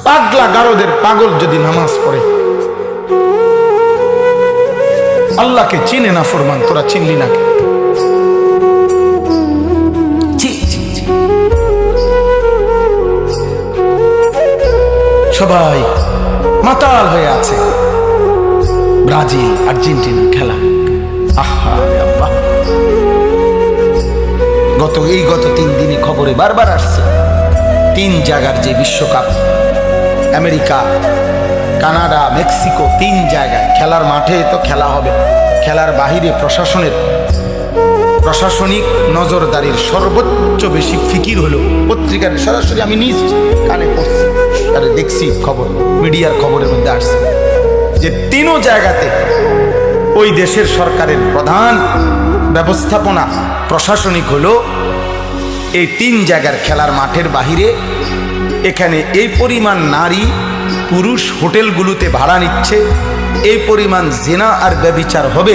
পাগলা গারদের পাগল যদি নামাজ পড়ে, আল্লাহকে চিনে না ফরমান, তোরা চিনলি না? সবাই মাতাল হয়ে আছে ব্রাজিল আর্জেন্টিনা খেলা। আহা আল্লাহ, গত 3 দিনে খবরে বারবার আসছে 3 জায়গার যে বিশ্বকাপ, আমেরিকা, কানাডা, মেক্সিকো, 3 জায়গায় খেলার মাঠে তো খেলা হবে, খেলার বাহিরে প্রশাসনিক নজরদারির সর্বোচ্চ বেশি ফিকির হলো। পত্রিকার সরাসরি আমি নিজ কানে পড়ছি, আরে দেখছি খবর, মিডিয়ার খবরের মধ্যে আসছে যে 3 জায়গাতে ওই দেশের সরকারের প্রধান ব্যবস্থাপনা প্রশাসনিক হলো এই 3 জায়গার খেলার মাঠের বাহিরে। এখানে এই পরিমাণ নারী পুরুষ হোটেলগুলোতে ভাড়া নিচ্ছে, এই পরিমাণ জিনা আর ব্যভিচার হবে।